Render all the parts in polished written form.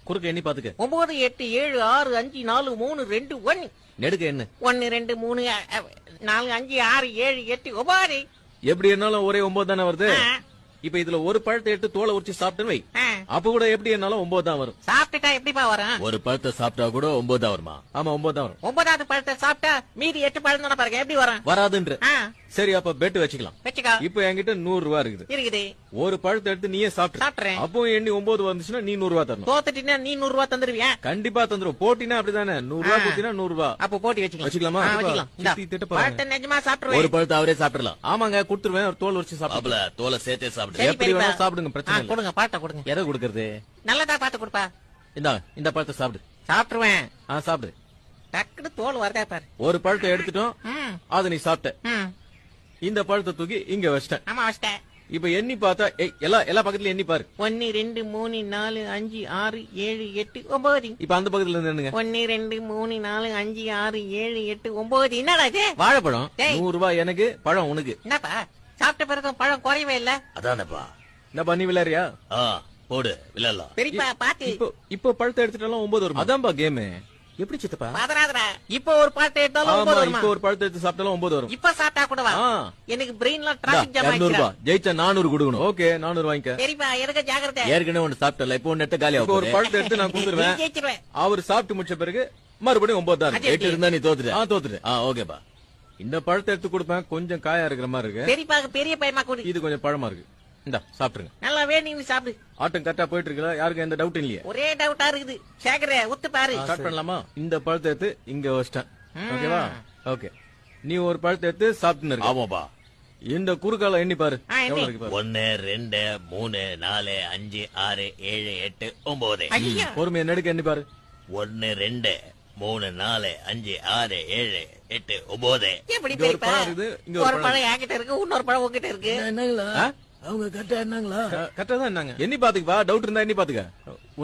குறுக்க எண்ணி பாத்துக்க. 9 8 7 6 5 4 3 2 1. நெடுக்க என்ன? 1 2 3 4 5 6 7 8 9. எப்படி என்னாலும் ஒரே 9 தானே வருது. இப்ப இதுல ஒரு பழத்தை எடுத்து தோலை உரிச்சு சாப்பிட்டேன்னு வை, அப்ப கூட எப்படி என்னாலும் 9 தான் வரும். சாப்பிட்டுட்டா எப்படிப்பா வரும்? ஒரு பழத்தை சாப்பிட்டா கூட 9 தான் வருமா? ஆமா 9 தான் வரும். 9வது பழத்தை சாப்பிட்டா மீதி 8 பழம் தானே பாருங்க, எப்படி வரும்? வராதுன்ற. சரி அப்ப பெட் வச்சுக்கலாம். வச்சுக்கோ. இப்ப என்கிட்ட 100 ரூபா இருக்குது. ஒரு பழத்தை எடுத்து நீயே சாப்பிட்டுறேன். அப்போ எண்ணி 9 வந்துச்சுன்னா நீ 100 ரூபா தரணும். தோத்துட்டீங்கன்னா நீ 100 ரூபா தந்துருவியா? கண்டிப்பா தந்துரும். போட்டினா அப்படிதானே, 100 ரூபா கொடுத்தீங்கன்னா 100 ரூபா. அப்ப போட்டி வச்சுக்கலாம். வச்சுக்கலாமா? பழத்தை நிஜமா சாப்பிடுவேன். ஒரு பழத்தை அவரே சாப்பிடலாம். ஆமாங்க கொடுத்துருவேன். ஒரு தோல் உரிச்சு சாப்பிடல. தோலை சேர்த்தே சாப்பிடுறேன். எப்படி வேணா சாப்பிடுங்க, பிரச்சனை இல்ல. கொடுங்க பழத்தை கொடுங்க. எதை கொடுக்கறது? நல்லதா பார்த்து கொடுப்பா. இந்த பழத்தை சாப்பிடு. சாப்பிட்டுருவேன். சாப்பிடு. டக்குனு தோல் வரதா பாரு. ஒரு பழத்தை எடுத்துட்டோம், அதை நீ சாப்பிட்ட. இந்த பழத்தை தூக்கி இங்க வச்சிட்டேன். ஆமா வச்சிட்டேன். இப்ப எண்ணி பார்த்தா எல்லா பக்கத்துல எண்ணி பாரு. 1 2 3 4 5 6 7 8 9. இப்ப அந்த பக்கத்துல இருந்து 1 2 3 4 5 6 7 8 9. என்னடா இது? வாழைப்பழம். 100 ரூபாய் எனக்கு, பழம் உனக்கு. என்னப்பா சாப்பிட்ட பிறகு பழம் குறையவே இல்ல. அதானப்பா. என்ன பண்ணி விளையாடுறியா? போடு விளையாடலாம். பெரியப்பா பாத்து. இப்போ பழத்தை எடுத்துட்டாலும் 9 வரும். அதான்பா கேம். எப்படி சித்தப்பா? பதறாதடா. இப்போ ஒரு பழத்தை எடுத்தாலும் 9 வரும். இப்போ ஒரு பழத்தை எடுத்து சாப்பிட்டாலும் 9 வரும். இப்ப சாப்பிட்டா கூட வா. எனக்கு பிரெயின்ல டிராபிக் ஜாம் 200 ரூபாய் ஜெயிச்சா 400 கொடுக்கணும். ஓகே 400 வாங்கிக்க. பெரியப்பா எனக்கு ஜாக்கிரதை. ஏற்கனவே ஒன்னு சாப்பிட்டல, இப்போ ஒன்னு எடுத்து காலி ஆகும். ஒரு பழத்தை எடுத்து நான் கொடுத்துருவேன். ஜெயிச்சிருவேன். அவர் சாப்பிட்டு முடிச்ச பிறகு மறுபடியும் 9 தான். 8 இருந்தா நீ தோத்துட்ட. தோத்துட்டு. ஓகேப்பா. இந்த பழத்தை எடுத்து கொடுப்பேன். கொஞ்சம் காயா இருக்கிற மாதிரி இருக்கு. பெரியப்பாக்கு பெரிய பையமா கொடு. இது கொஞ்சம் பழமா இருக்கு. இந்தா சாப்பிடுங்க. நல்லா வேணும்னு சாப்பிடு. ஆட்டம் கரெக்டா போயிட்டு இருக்கா? யாருக்கும் எந்த டவுட் இல்லையே? ஒரே டவுட்டா இருக்குது. சேகரே ஒத்து பாரு. ஸ்டார்ட் பண்ணலாமா? இந்த பழத்தை எடுத்து இங்க வச்சிட்டேன். ஓகேவா? ஓகே. நீ ஒரு பழத்தை எடுத்து சாப்பிட்டு இருக்க. ஆமாப்பா. இந்த குறுக்கால எண்ணி பாரு. எவ்வளவு இருக்கு பாரு. 1 2 3 4 5 6 7 8 9. பொறுமையா நெடுக்க எண்ணி பாரு. 1 2 3 4 5 6 7 8 9. எப்படி பெரியப்பா? ஒரு பழம் என்கிட்ட இருக்கு, இன்னொரு பழம் உங்ககிட்ட இருக்கு. அவங்க கரெக்டா என்னங்களா? கரெக்டா தான் என்னங்க? எண்ணி பாத்துக்கப்பா. டவுட் இருந்தா எண்ணி பாத்துக்க.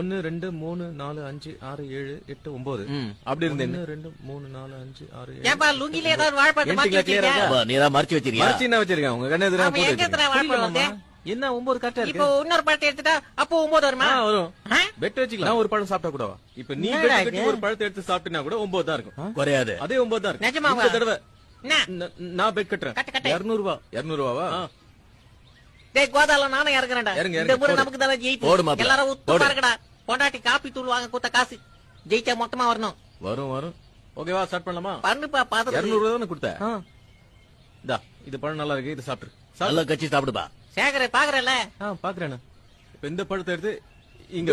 1 2 3 4 5 6 7 8 9. அப்படி இருந்து 1 2 3 4 5 6 7. ஏப்பா லுங்கில ஏதாவது வாழைப்பழம் மாத்தி வச்சிருக்கியா? நீரா மறைச்சு வச்சிருக்கியா? மறைச்சு என்ன வச்சிருக்கேன்? உங்க கண்ணு எதிரா போட்டு வச்சிருக்கேன். என்ன 9 கரெக்டா இருக்கு? இப்போ இன்னொரு பழத்தை எடுத்துட்டா அப்போ 9 வருமா? வரும். பெட் வச்சுக்கலாம். ஒரு பழம் சாப்பிட்டா கூடவா? இப்ப நீ பெட் கட்டி ஒரு பழத்தை எடுத்து சாப்பிட்டா கூட 9 தான் இருக்கும். குறையாது. அதே 9 தான் இருக்கு. நிஜமாவா? இந்த தடவை நான் பெட் கட்டுறேன். 200 ரூபாய். 200 ரூபாவா? டேய் கோதால நானே இறக்குறேன்டா. இந்த முறை நமக்கு தான ஜெயிப்பு. எல்லாரும் உத்து பாருங்கடா. பொண்டாட்டி காப்பி தூள் வாங்க கொடுத்த காசு ஜெயிச்சா மொத்தமா வரணும். வரும். ஓகேவா? ஸ்டார்ட் பண்ணலாமா? பண்ணுப்பா பாத்து. 200 ரூபாய் தான கொடுத்த. இந்தா இது பழம் நல்லா இருக்கு. இது சாப்பிடு. நல்லா கச்சி சாப்பிடுப்பா. சேகரே பாக்குறல? பாக்குறேன். இப்ப இந்த பழத்தை எடுத்து இங்க